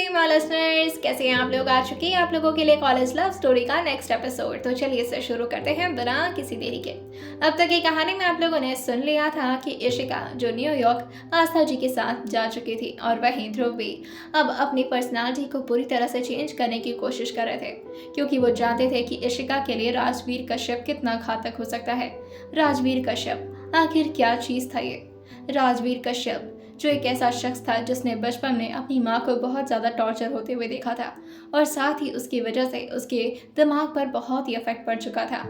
My listeners, कैसे हैं आप लोग। आ चुके हैं आप लोगों के लिए कॉलेज लव स्टोरी का नेक्स्ट एपिसोड। तो चलिए इसे शुरू करते हैं बिना किसी देरी के। अब तक की कहानी में आप लोगों ने सुन लिया था कि इशिका जो न्यूयॉर्क आस्था जी के साथ जा चुकी थी और वहीं ध्रुव भी अब अपनी पर्सनालिटी को पूरी तरह से चेंज करने की कोशिश कर रहे थे, क्योंकि वो जानते थे कि इशिका के लिए राजवीर कश्यप कितना घातक हो सकता है। राजवीर कश्यप आखिर क्या चीज था ये? राजवीर कश्यप जो एक ऐसा शख्स था जिसने बचपन में अपनी माँ को बहुत ज़्यादा टॉर्चर होते हुए देखा था और साथ ही उसकी वजह से उसके दिमाग पर बहुत ही इफेक्ट पड़ चुका था।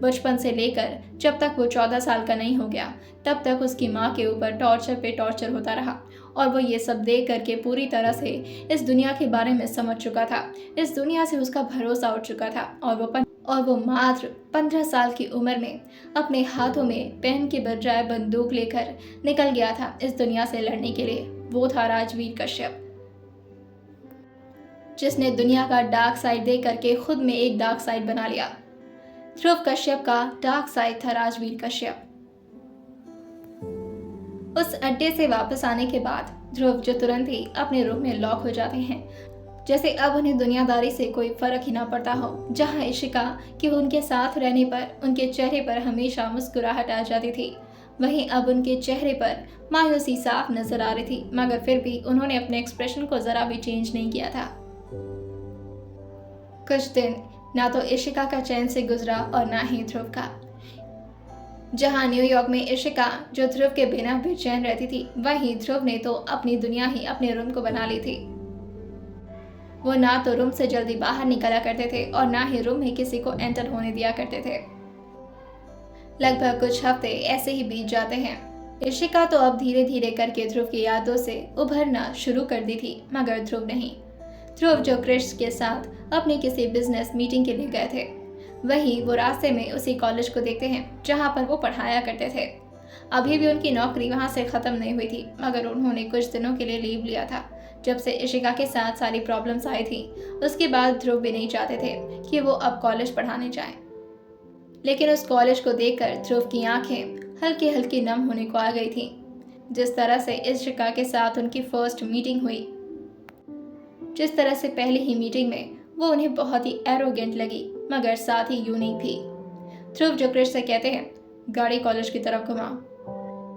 बचपन से लेकर जब तक वो 14 साल का नहीं हो गया तब तक उसकी माँ के ऊपर टॉर्चर पे टॉर्चर होता रहा और वो ये सब देख करके पूरी तरह से इस दुनिया के बारे में समझ चुका था। इस दुनिया से उसका भरोसा उठ चुका था और वो मात्र 15 साल की उम्र में अपने हाथों में पेन के बजाय बंदूक लेकर निकल गया था इस दुनिया से लड़ने के लिए। वो था राजवीर कश्यप, जिसने दुनिया का डार्क साइड देख करके खुद में एक डार्क साइड बना लिया। ध्रुव कश्यप का डार्क साइड था राजवीर कश्यप। उस अड्डे से वापस आने के बाद ध्रुव जो तुरंत ही अपने रूम में लॉक हो जाते हैं, जैसे अब उन्हें दुनियादारी से कोई फर्क ही ना पड़ता हो। जहां इशिका कि उनके साथ रहने पर उनके चेहरे पर हमेशा मुस्कुराहट आ जाती थी, वहीं अब उनके चेहरे पर मायूसी साफ नजर आ रही थी, मगर फिर भी उन्होंने अपने एक्सप्रेशन को जरा भी चेंज नहीं किया था। कुछ दिन ना तो इशिका का चैन से गुजरा और ना ही ध्रुव का। जहां न्यूयॉर्क में इशिका जो ध्रुव के बिना बेचैन रहती थी, वहीं ध्रुव ने तो अपनी दुनिया ही अपने रूम को बना ली थी। वो ना तो रूम से जल्दी बाहर निकला करते थे और ना ही रूम में किसी को एंटर होने दिया करते थे। लगभग कुछ हफ्ते ऐसे ही बीत जाते हैं। इशिका तो अब धीरे धीरे करके ध्रुव की यादों से उभरना शुरू कर दी थी, मगर ध्रुव नहीं। ध्रुव जो क्रिश के साथ अपनी किसी बिजनेस मीटिंग के लिए गए थे, वहीं वो रास्ते में उसी कॉलेज को देखते हैं जहां पर वो पढ़ाया करते थे। अभी भी उनकी नौकरी वहां से खत्म नहीं हुई थी, मगर उन्होंने कुछ दिनों के लिए लीव लिया था। जब से इशिका के साथ सारी प्रॉब्लम्स आई थी, उसके बाद ध्रुव भी नहीं चाहते थे कि वो अब कॉलेज पढ़ाने जाए। लेकिन उस कॉलेज को देखकर ध्रुव की आंखें हल्की हल्की नम होने को आ गई थी। जिस तरह से इशिका के साथ उनकी फर्स्ट मीटिंग हुई, जिस तरह से पहली ही मीटिंग में वो उन्हें बहुत ही एरोगेंट लगी, मगर साथ ही यूनिक भी। ध्रुव जो क्रिश से कहते हैं, गाड़ी कॉलेज की तरफ घुमाओ।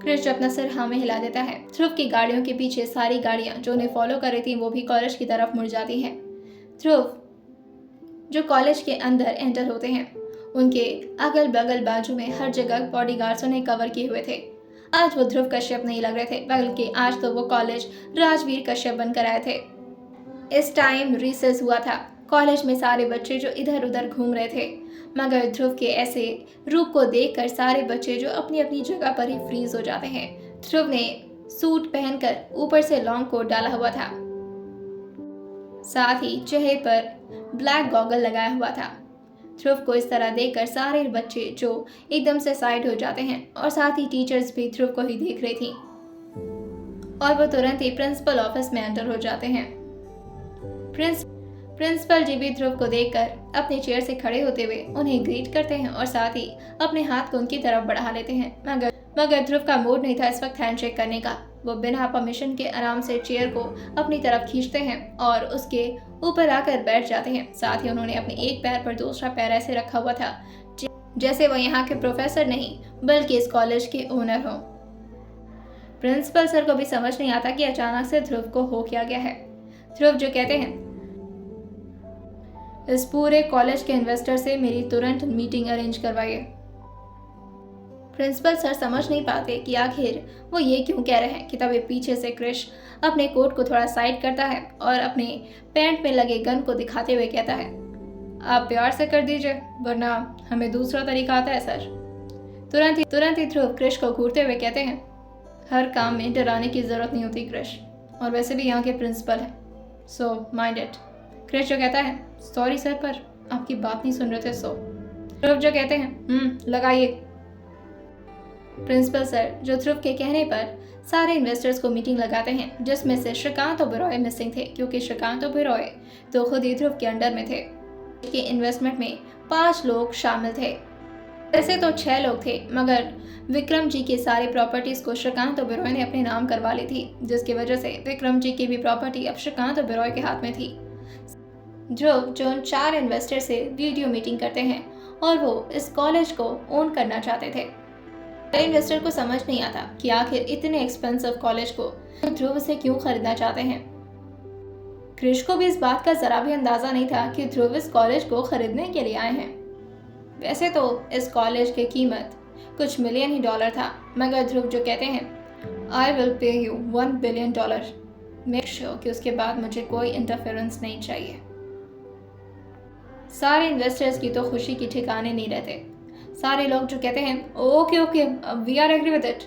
क्रिश अपना सिर हाँ में हिला देता है। ध्रुव की गाड़ियों के पीछे सारी गाड़ियां जो उन्हें फॉलो कर रही थी वो भी कॉलेज की तरफ मुड़ जाती हैं। ध्रुव जो कॉलेज के अंदर एंटर होते हैं, उनके अगल बगल बाजू में हर जगह बॉडीगार्ड्स उन्हें कवर किए हुए थे। आज वो ध्रुव कश्यप नहीं लग रहे थे, बल्कि आज तो वो कॉलेज राजवीर कश्यप बनकर आए थे। इस टाइम रिसेस हुआ था। कॉलेज में सारे बच्चे जो इधर उधर घूम रहे थे, मगर ध्रुव के ऐसे रूप को देखकर सारे बच्चे जो अपनी अपनी जगह पर ही फ्रीज हो जाते हैं। ध्रुव ने सूट पहनकर ऊपर से लॉन्ग कोट डाला हुआ था, साथ ही चेहरे पर ब्लैक गॉगल लगाया हुआ था। ध्रुव को इस तरह देखकर सारे बच्चे जो एकदम से साइड हो जाते हैं और साथ ही टीचर्स भी ध्रुव को ही देख रही थी और वो तुरंत ही प्रिंसिपल ऑफिस में एंटर हो जाते हैं। प्रिंसिपल जी भी ध्रुव को देखकर अपने चेयर से खड़े होते हुए उन्हें ग्रीट करते हैं और साथ ही अपने हाथ को उनकी तरफ बढ़ा लेते हैं, मगर ध्रुव का मूड नहीं था इस वक्त हैंडशेक करने का। वो बिना परमिशन के आराम से चेयर को अपनी तरफ खींचते हैं और उसके ऊपर आकर बैठ जाते हैं। साथ ही उन्होंने अपने एक पैर पर दूसरा पैर ऐसे रखा हुआ था जैसे वो यहाँ के प्रोफेसर नहीं बल्कि इस कॉलेज के ओनर हो। प्रिंसिपल सर को भी समझ नहीं आता कि अचानक से ध्रुव को हो क्या गया है। ध्रुव जो कहते हैं, इस पूरे कॉलेज के इन्वेस्टर से मेरी तुरंत मीटिंग अरेंज करवाइए। प्रिंसिपल सर समझ नहीं पाते कि आखिर वो ये क्यों कह रहे हैं कि तभी पीछे से क्रिश अपने कोट को थोड़ा साइड करता है और अपने पैंट में लगे गन को दिखाते हुए कहता है, आप प्यार से कर दीजिए वरना हमें दूसरा तरीका आता है सर। तुरंत ही ध्रुव क्रिश को घूरते हुए कहते हैं, हर काम में डराने की जरूरत नहीं होती क्रिश, और वैसे भी यहाँ के प्रिंसिपल है, सो माइंड इट। क्रिश जो कहता है, सॉरी सर पर आपकी बात नहीं सुन रहे थे। सो ध्रुव जो कहते हैं, लगाइए। प्रिंसिपल सर जो ध्रुव के कहने पर सारे इन्वेस्टर्स को मीटिंग लगाते हैं, जिसमें से श्रीकांत ओबेरॉय मिसिंग थे, क्योंकि श्रीकांत ओबेरॉय तो खुद ही ध्रुव के अंडर में थे। के इन्वेस्टमेंट में 5 लोग शामिल थे। ऐसे तो 6 लोग थे, मगर विक्रम जी की सारी प्रॉपर्टीज को श्रीकांत ओबेरॉय ने अपने नाम करवा ली थी, जिसकी वजह से विक्रम जी की भी प्रॉपर्टी अब श्रीकांत ओबेरॉय के हाथ में थी। ध्रुव जो उन 4 इन्वेस्टर से वीडियो मीटिंग करते हैं और वो इस कॉलेज को ओन करना चाहते थे। इन्वेस्टर को समझ नहीं आता कि आखिर इतने एक्सपेंसिव कॉलेज को ध्रुव से क्यों खरीदना चाहते हैं। क्रिश को भी इस बात का जरा भी अंदाजा नहीं था कि ध्रुव इस कॉलेज को खरीदने के लिए आए हैं। वैसे तो इस कॉलेज की कीमत कुछ मिलियन ही डॉलर था, मगर ध्रुव जो कहते हैं I will pay you $1 billion, make sure कि उसके बाद मुझे कोई इंटरफेरेंस नहीं चाहिए। सारे इन्वेस्टर्स की तो खुशी की ठिकाने नहीं रहते। सारे लोग जो कहते हैं okay okay we are agree with it,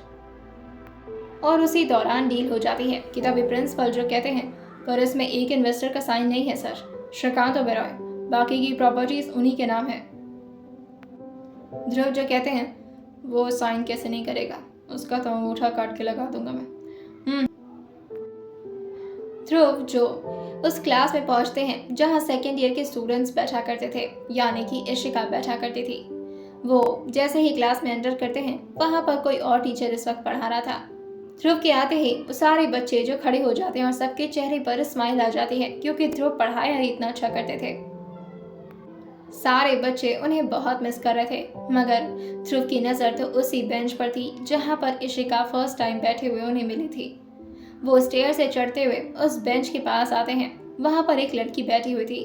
और उसी दौरान डील हो जाती है कि तभी प्रिंसिपल जो कहते हैं पर इसमें एक इन्वेस्टर का साइन नहीं है सर, श्रीकांत ओबेरॉय, बाकी की प्रॉपर्टीज उन्हीं के नाम है। ध्रुव जो कहते हैं वो साइन कैसे नहीं करेगा, उसका तो अंगूठा काट के लगा दूंगा मैं। ध्रुव जो उस क्लास में पहुंचते हैं जहां सेकेंड ईयर के स्टूडेंट्स बैठा करते थे, यानी कि इशिका बैठा करती थी। वो जैसे ही क्लास में एंटर करते हैं वहां पर कोई और टीचर इस वक्त पढ़ा रहा था। ध्रुव के आते ही वो सारे बच्चे जो खड़े हो जाते हैं और सबके चेहरे पर स्माइल आ जाती है, क्योंकि ध्रुव पढ़ाया ही इतना अच्छा करते थे। सारे बच्चे उन्हें बहुत मिस कर रहे थे, मगर ध्रुव की नज़र तो उसी बेंच पर थी जहां पर इशिका फर्स्ट टाइम बैठे हुए उन्हें मिली थी। वो स्टेयर से चढ़ते हुए उस बेंच के पास आते हैं, वहां पर एक लड़की बैठी हुई थी।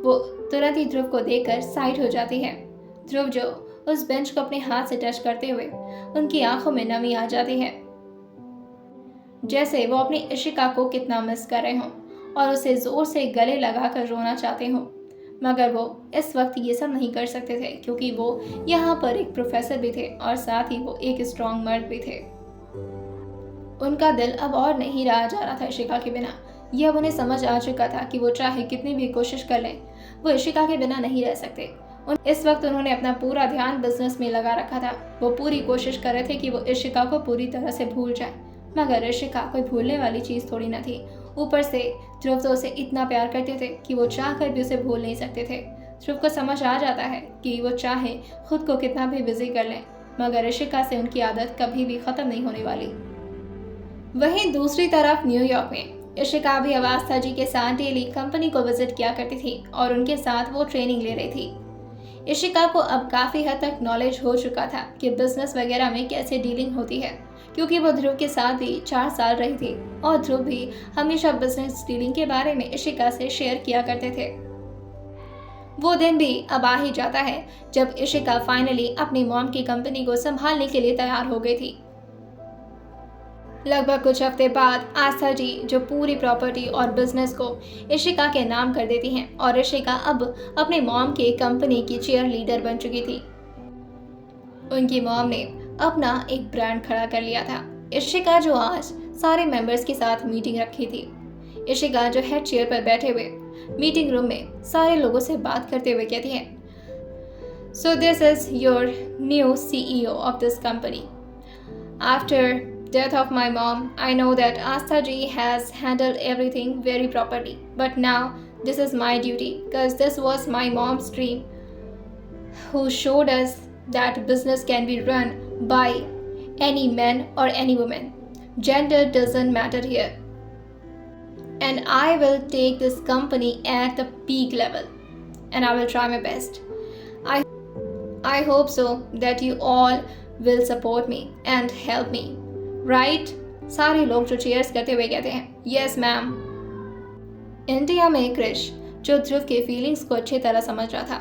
वो तुरंत ही ध्रुव को देखकर साइड हो जाती है। ध्रुव जो उस बेंच को अपने हाथ से टच करते हुए उनकी आंखों में नमी आ जाती है, जैसे वो अपनी इशिका को कितना मिस कर रहे हों और उसे जोर से गले लगाकर रोना चाहते हों, मगर वो इस वक्त ये सब नहीं कर सकते थे, क्योंकि वो यहाँ पर एक प्रोफेसर भी थे और साथ ही वो एक स्ट्रॉन्ग मर्द भी थे। उनका दिल अब और नहीं रहा जा रहा था इशिका के बिना। यह अब उन्हें समझ आ चुका था कि वो चाहे कितनी भी कोशिश कर लें, वो इशिका के बिना नहीं रह सकते। इस वक्त उन्होंने अपना पूरा ध्यान बिजनेस में लगा रखा था। वो पूरी कोशिश कर रहे थे कि वो इशिका को पूरी तरह से भूल जाए, मगर इशिका कोई भूलने वाली चीज़ थोड़ी ना थी। ऊपर से ध्रुव तो उसे इतना प्यार करते थे कि वो चाह कर भी उसे भूल नहीं सकते थे। ध्रुव को समझ आ जाता है कि वो चाहे खुद को कितना भी बिजी कर लें, मगर इशिका से उनकी आदत कभी भी ख़त्म नहीं होने वाली। वहीं दूसरी तरफ न्यूयॉर्क में इशिका भी आस्था जी के साथ डेली कंपनी को विजिट किया करती थी और उनके साथ वो ट्रेनिंग ले रही थी। इशिका को अब काफ़ी हद तक नॉलेज हो चुका था कि बिजनेस वगैरह में कैसे डीलिंग होती है, क्योंकि वो ध्रुव के साथ भी 4 साल रही थी और ध्रुव भी हमेशा बिजनेस डीलिंग के बारे में इशिका से शेयर किया करते थे। वो दिन भी अब आ ही जाता है जब इशिका फाइनली अपनी मॉम की कंपनी को संभालने के लिए तैयार हो गई थी। लगभग कुछ हफ्ते बाद आस्था जी जो पूरी प्रॉपर्टी और बिजनेस को इशिका के नाम कर देती हैं और इशिका अब अपने मॉम के कंपनी की चेयर लीडर बन चुकी थी। उनकी मॉम ने अपना एक ब्रांड खड़ा कर लिया था। इशिका जो आज सारे मेंबर्स के साथ मीटिंग रखी थी। इशिका जो हेड चेयर पर बैठे हुए मीटिंग रूम में सारे लोगों से बात करते हुए कहती है, so this is your new CEO of this company. After death of my mom, I know that Astha ji has handled everything very properly, but now this is my duty, because this was my mom's dream, who showed us that business can be run by any man or any woman. Gender doesn't matter here, and I will take this company at the peak level, and I will try my best. I hope so that you all will support me and help me. Right? सारे लोग जो cheers करते हुए कहते हैं yes ma'am. India में क्रिश जो ध्रुव के फीलिंग्स को अच्छी तरह समझ रहा था,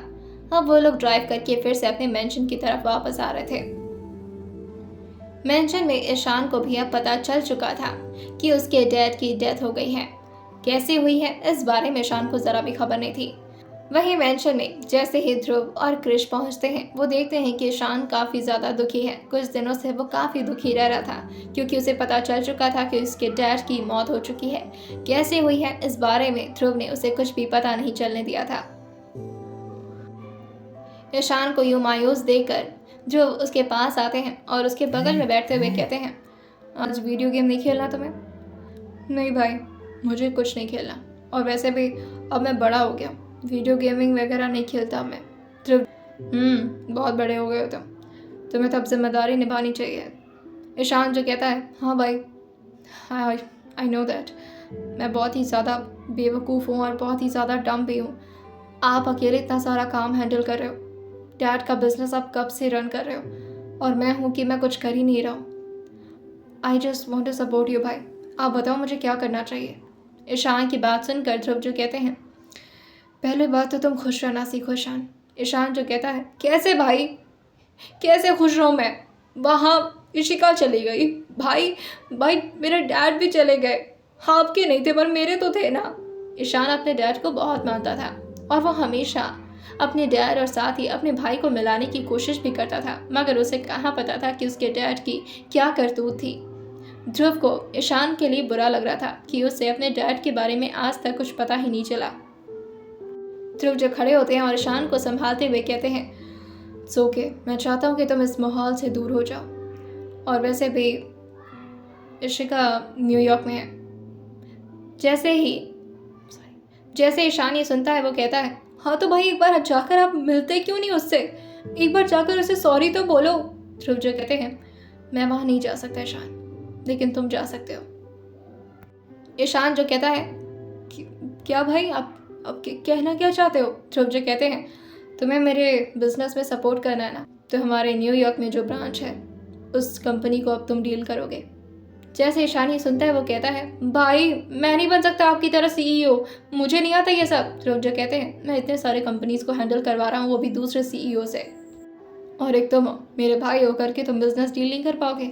अब वो लोग ड्राइव करके फिर से अपने मेंशन की तरफ वापस आ रहे थे। मेंशन में ईशान को भी अब पता चल चुका था कि उसके डैड की डेथ हो गई है। कैसे हुई है इस बारे में ईशान को जरा भी खबर नहीं थी। वहीं मेंशन में जैसे ही ध्रुव और क्रिश पहुंचते हैं, वो देखते हैं कि ईशान काफ़ी ज़्यादा दुखी है। कुछ दिनों से वो काफ़ी दुखी रह रहा था, क्योंकि उसे पता चल चुका था कि उसके डैड की मौत हो चुकी है। कैसे हुई है इस बारे में ध्रुव ने उसे कुछ भी पता नहीं चलने दिया था। ईशान को यूं मायूस देखकर ध्रुव उसके पास आते हैं और उसके बगल में बैठते हुए कहते हैं, आज वीडियो गेम नहीं खेलना तुम्हें? नहीं भाई, मुझे कुछ नहीं खेलना, और वैसे भी अब मैं बड़ा हो गया, वीडियो गेमिंग वगैरह नहीं खेलता मैं। बहुत बड़े हो गए हो तुम, तुम्हें तो अब जिम्मेदारी निभानी चाहिए। ईशान जो कहता है, हाँ भाई, आई नो दैट, मैं बहुत ही ज़्यादा बेवकूफ़ हूँ और बहुत ही ज़्यादा डम भी हूँ। आप अकेले इतना सारा काम हैंडल कर रहे हो, डैड का बिजनेस आप कब से रन कर रहे हो, और मैं हूँ कि मैं कुछ कर ही नहीं रहा हूँ। I just want to support you भाई, आप बताओ मुझे क्या करना चाहिए। ईशान की बात सुनकर ध्रुव जो कहते हैं, पहले बात तो तुम खुश रहना सीखो ईशान। ईशान जो कहता है, कैसे भाई, कैसे खुश रहूँ मैं, वहाँ इशिका चली गई, भाई मेरे डैड भी चले गए, आपके नहीं थे पर मेरे तो थे ना। ईशान अपने डैड को बहुत मानता था और वो हमेशा अपने डैड और साथ ही अपने भाई को मिलाने की कोशिश भी करता था, मगर उसे कहाँ पता था कि उसके डैड की क्या करतूत थी। ध्रुव को ईशान के लिए बुरा लग रहा था कि उसे अपने डैड के बारे में आज तक कुछ पता ही नहीं चला। ध्रुव जो खड़े होते हैं और ईशान को संभालते हुए कहते हैं, सो के मैं चाहता हूँ कि तुम इस माहौल से दूर हो जाओ, और वैसे भी इशिका न्यूयॉर्क में है। जैसे ईशान ये सुनता है वो कहता है, हाँ तो भाई एक बार जाकर आप मिलते क्यों नहीं उससे, एक बार जाकर उसे सॉरी तो बोलो। ध्रुव जो कहते हैं, मैं वहाँ नहीं जा सकता ईशान, लेकिन तुम जा सकते हो। ईशान जो कहता है, क्या भाई आप कहना क्या चाहते हो। ध्रुव जो कहते हैं, तुम्हें मेरे बिजनेस में सपोर्ट करना है ना, तो हमारे न्यूयॉर्क में जो ब्रांच है उस कंपनी को अब तुम डील करोगे। जैसे ईशान ये सुनता है वो कहता है, भाई मैं नहीं बन सकता आपकी तरह CEO, मुझे नहीं आता ये सब। ध्रुव जो कहते हैं, मैं इतने सारे कंपनीज को हैंडल करवा रहा हूँ, वो भी दूसरे CEO से, और एक तुम मेरे भाई होकर के तुम बिजनेस डील नहीं कर पाओगे,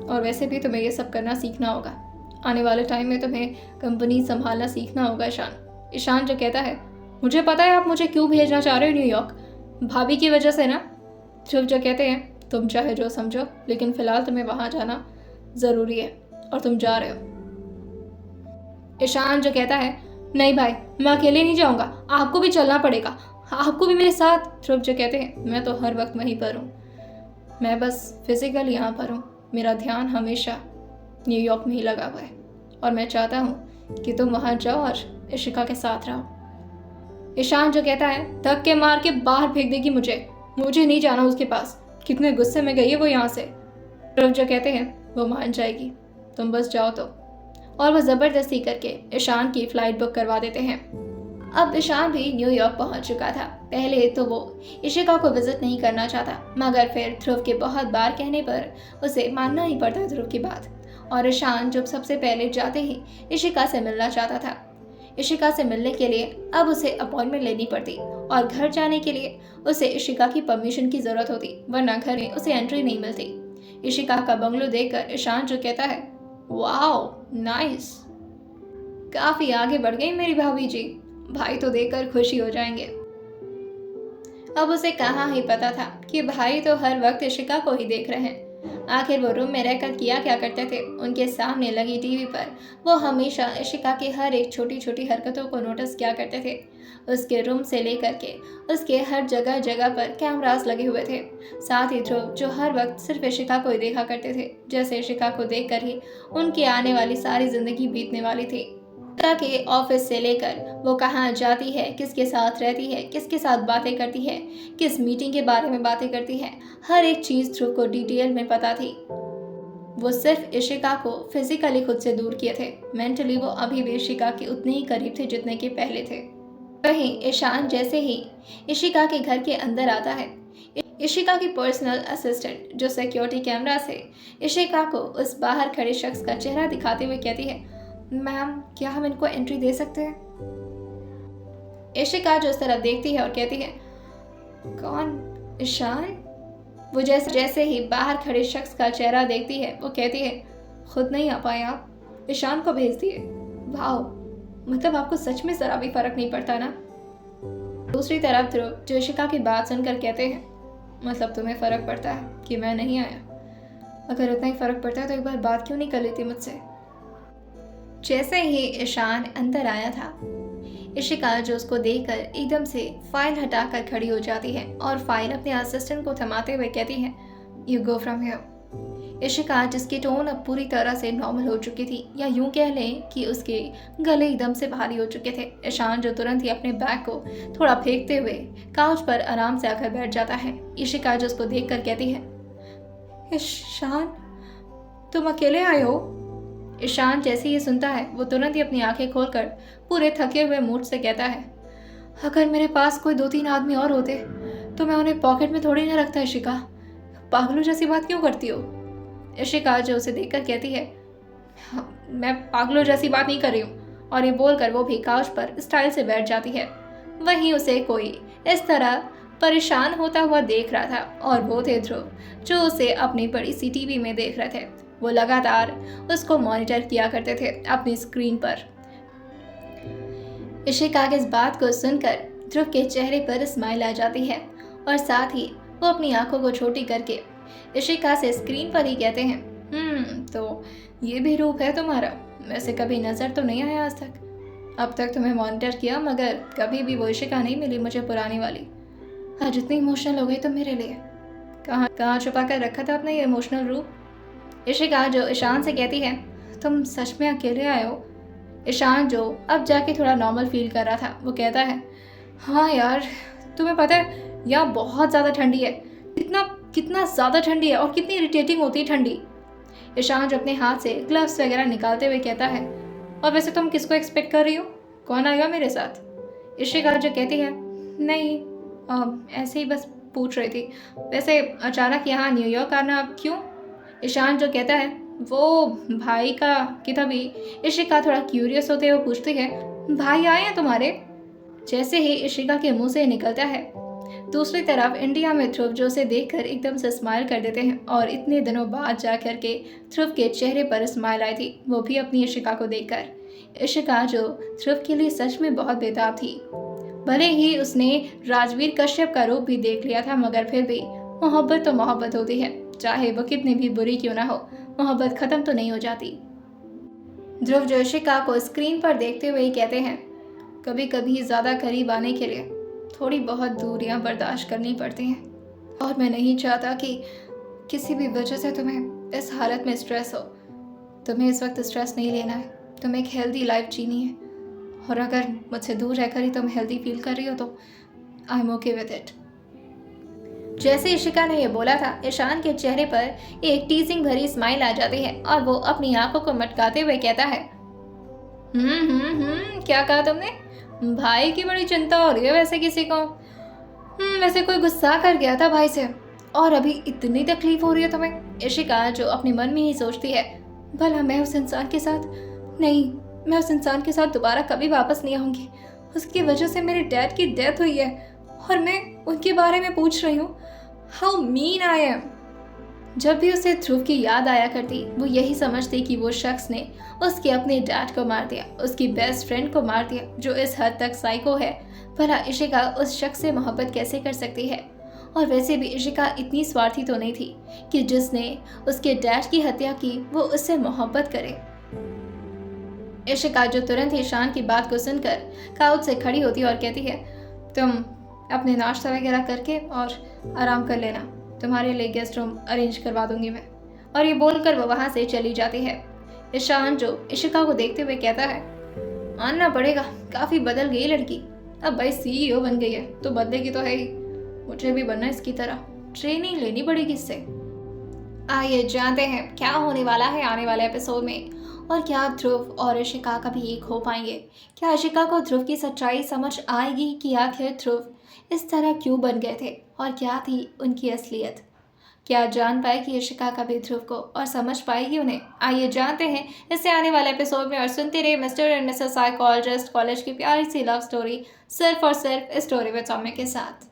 और वैसे भी तुम्हें ये सब करना सीखना होगा, आने वाले टाइम में तुम्हें कंपनी संभालना सीखना होगा ईशान जो कहता है, मुझे पता है आप मुझे क्यों भेजना चाह रहे हो न्यूयॉर्क, भाभी की वजह से ना। ध्रुव जो कहते हैं, तुम चाहे जो समझो, लेकिन फिलहाल तुम्हें वहाँ जाना ज़रूरी है और तुम जा रहे हो। ईशान जो कहता है, नहीं भाई मैं अकेले नहीं जाऊँगा, आपको भी चलना पड़ेगा, आपको भी मेरे साथ। ध्रुव जो कहते हैं, मैं तो हर वक्त वहीं पर हूँ, मैं बस फिजिकल यहाँ पर हूँ, मेरा ध्यान हमेशा न्यूयॉर्क में ही लगा हुआ है, और मैं चाहता हूँ कि तुम वहाँ जाओ और इशिका के साथ रहो। ईशान जो कहता है, धक्के मार के बाहर फेंक देगी मुझे नहीं जाना उसके पास, कितने गुस्से में गई है वो यहाँ से। ध्रुव जो कहते हैं, वो मान जाएगी, तुम बस जाओ तो, और वो ज़बरदस्ती करके ईशान की फ़्लाइट बुक करवा देते हैं। अब ईशान भी न्यूयॉर्क पहुंच चुका था। पहले तो वो इशिका को विजिट नहीं करना चाहता, मगर फिर ध्रुव के बहुत बार कहने पर उसे मानना ही पड़ता है ध्रुव की बात, और ईशान जब सबसे पहले जाते ही इशिका से मिलना चाहता था। इशिका से मिलने के लिए अब उसे अपॉइंटमेंट लेनी पड़ती, और घर जाने के लिए उसे इशिका की परमिशन की ज़रूरत होती, वरना घर में उसे एंट्री नहीं मिलती। इशिका का बंगलो देखकर ईशान जो कहता है, वाओ नाइस, काफ़ी आगे बढ़ गई मेरी भाभी जी, भाई तो देखकर खुशी हो जाएंगे। अब उसे कहाँ ही पता था कि भाई तो हर वक्त इशिका को ही देख रहे हैं। आखिर वो रूम में रहकर किया क्या करते थे। उनके सामने लगी टीवी पर वो हमेशा इशिका की हर एक छोटी छोटी हरकतों को नोटिस किया करते थे। उसके रूम से लेकर के उसके हर जगह जगह पर कैमरास लगे हुए थे। साथ ही ध्रुव जो हर वक्त सिर्फ इशिका को ही देखा करते थे, जैसे इशिका को देखकर ही उनकी आने वाली सारी जिंदगी बीतने वाली थी। ताकि ऑफिस से लेकर वो कहाँ जाती है, किसके साथ रहती है, किसके साथ बातें करती है, किस मीटिंग के बारे में बातें करती है, हर एक चीज़ ध्रुव को डिटेल में पता थी। वो सिर्फ इशिका को फिजिकली खुद से दूर किए थे, मेंटली वो अभी भी इशिका के उतने ही करीब थे जितने के पहले थे। वहीं ईशान जैसे ही इशिका के घर के अंदर आता है, इशिका की पर्सनल असिस्टेंट जो सिक्योरिटी कैमरा से इशिका को उस बाहर खड़े शख्स का चेहरा दिखाते हुए कहती है, मैम क्या हम इनको एंट्री दे सकते हैं। इशिका जो उस तरफ देखती है और कहती है, कौन, ईशान। वो जैसे ही बाहर खड़े शख्स का चेहरा देखती है वो कहती है, खुद नहीं आ पाए आप, ईशान को भेज दिए। वाह, मतलब आपको सच में जरा भी फर्क नहीं पड़ता ना। दूसरी तरफ ध्रुव जो इशिका की बात सुनकर कहते हैं, मतलब तुम्हें फर्क पड़ता है कि मैं नहीं आया, अगर इतना ही फर्क पड़ता है तो एक बार बात क्यों नहीं कर लेती मुझसे। जैसे ही ईशान अंदर आया था, इशिका जो उसको देखकर एकदम से फाइल हटाकर खड़ी हो जाती है और फाइल अपने असिस्टेंट को थमाते हुए कहती है, you go from here. Ishika, जिसकी टोन अब पूरी तरह से नॉर्मल हो चुकी थी, या यूं कह लें कि उसके गले एकदम से भारी हो चुके थे। ईशान जो तुरंत ही अपने बैग को थोड़ा फेंकते हुए काउच पर आराम से आकर बैठ जाता है। इशिका जो उसको देखकर कहती है, ईशान, तुम अकेले आए हो? ईशान जैसे ही सुनता है वो तुरंत ही अपनी आंखें खोलकर पूरे थके हुए मूड से कहता है, अगर मेरे पास कोई 2-3 आदमी और होते तो मैं उन्हें पॉकेट में थोड़ी ना रखता। इशिका, पागलों जैसी बात क्यों करती हो? इशिका जो उसे देखकर कहती है, "हाँ, मैं पागलों जैसी बात नहीं कर रही हूँ।" और ये बोलकर वो भी काउच पर स्टाइल से बैठ जाती है। वहीं उसे कोई इस तरह परेशान होता हुआ देख रहा था और वो थे ध्रुव, जो उसे अपनी बड़ी सी टीवी में देख रहे थे। वो लगातार उसको मॉनिटर किया करते थे अपनी स्क्रीन पर। इशिका की इस बात को सुनकर ध्रुव के चेहरे पर स्माइल आ जाती है और साथ ही वो अपनी आंखों को छोटी करके इशिका से स्क्रीन पर ही कहते हैं, तो ये भी रूप है तुम्हारा? वैसे कभी नजर तो नहीं आया आज तक। अब तक तुम्हें मॉनिटर किया मगर कभी भी वो इशिका नहीं मिली मुझे पुरानी वाली। आज इतनी इमोशनल हो गई तुम मेरे लिए। कहाँ कहाँ छुपा कर रखा था अपना ये इमोशनल रूप? इशिका जो ईशान से कहती है, तुम सच में अकेले आए हो? ईशान जो अब जाके थोड़ा नॉर्मल फील कर रहा था, वो कहता है, हाँ यार, तुम्हें पता है यहाँ बहुत ज़्यादा ठंडी है। कितना कितना ज़्यादा ठंडी है और कितनी इरिटेटिंग होती है ठंडी। ईशान जो अपने हाथ से ग्लव्स वगैरह निकालते हुए कहता है, और वैसे तुम किसको एक्सपेक्ट कर रही हो? कौन आएगा मेरे साथ? इशिका जो कहती है, नहीं, ऐसे ही बस पूछ रही थी। वैसे अचानक यहाँ न्यूयॉर्क आना क्यों? ईशान जो कहता है, वो भाई का कि तभी इशिका थोड़ा क्यूरियस होते हुए पूछती है, भाई आए हैं तुम्हारे? जैसे ही इशिका के मुंह से निकलता है, दूसरी तरफ इंडिया में ध्रुव जो उसे देखकर एकदम से स्माइल कर देते हैं और इतने दिनों बाद जा कर के ध्रुव के चेहरे पर स्माइल आई थी, वो भी अपनी इशिका को देखकर। इशिका जो ध्रुव के लिए सच में बहुत बेताब थी। भले ही उसने राजवीर कश्यप का रूप भी देख लिया था मगर फिर भी मोहब्बत तो मोहब्बत होती है, चाहे वो कितनी भी बुरी क्यों ना हो, मोहब्बत खत्म तो नहीं हो जाती। ध्रुव जो इशिका को स्क्रीन पर देखते हुए ही कहते हैं, कभी कभी ज़्यादा करीब आने के लिए थोड़ी बहुत दूरियां बर्दाश्त करनी पड़ती हैं और मैं नहीं चाहता कि किसी भी वजह से तुम्हें इस हालत में स्ट्रेस हो। तुम्हें इस वक्त स्ट्रेस नहीं लेना है, तुम्हें एक हेल्दी लाइफ जीनी है और अगर मुझसे दूर रहकर ही तुम हेल्दी फील कर रही हो तो I am okay with it. जैसे इशिका ने यह बोला था, ईशान के चेहरे पर एक टीजिंग भरी स्माइल आ जाती है और वो अपनी आंखों को मटकाते हुए कहता है, क्या कहा तुमने? भाई की बड़ी चिंता हो रही है वैसे किसी को? वैसे कोई गुस्सा कर गया था भाई से और अभी इतनी तकलीफ हो रही है तुम्हें? इशिका जो अपने मन में ही सोचती है, भला मैं उस इंसान के साथ नहीं, मैं उस इंसान के साथ दोबारा कभी वापस नहीं आऊंगी। उसकी वजह से मेरे डैड की डेथ हुई है और मैं उनके बारे में पूछ रही हूँ। How mean I am. जब भी उसे ध्रुव की याद आया करती, वो यही समझती कि वो शख्स ने उसके अपने डैड को मार दिया, उसकी बेस्ट फ्रेंड को मार दिया, जो इस हद तक साइको है। भला इशिका उस शख्स से मोहब्बत कैसे कर सकती है? और वैसे भी इशिका इतनी स्वार्थी तो नहीं थी कि जिसने उसके डैड की हत्या की वो उससे मोहब्बत करे। इशिका जो तुरंत ही ईशान की बात को सुनकर काउच से खड़ी होती और कहती है, तुम अपने नाश्ता वगैरह करके और आराम कर लेना, तुम्हारे लिए गेस्ट रूम अरेंज करवा दूंगी मैं। और ये बोलकर वो वहाँ से चली जाती है। ईशान जो इशिका को देखते हुए कहता है, मानना पड़ेगा काफ़ी बदल गई लड़की, अब भाई सीईओ बन गई है तो बदलेगी तो है ही। मुझे भी बनना इसकी तरह, ट्रेनिंग लेनी पड़ेगी इससे। आइए जानते हैं क्या होने वाला है आने वाले एपिसोड में, और क्या ध्रुव और इशिका कभी एक हो पाएंगे? क्या इशिका को ध्रुव की सच्चाई समझ आएगी कि आखिर ध्रुव इस तरह क्यों बन गए थे और क्या थी उनकी असलियत? क्या जान पाएगी इशिका कभी ध्रुव को और समझ पाएगी उन्हें? आइए जानते हैं इससे आने वाले एपिसोड में और सुनते रहिए mister and Mrs psychologist college की प्यारी सी लव स्टोरी, सिर्फ और सिर्फ स्टोरी विद सौम्य के साथ।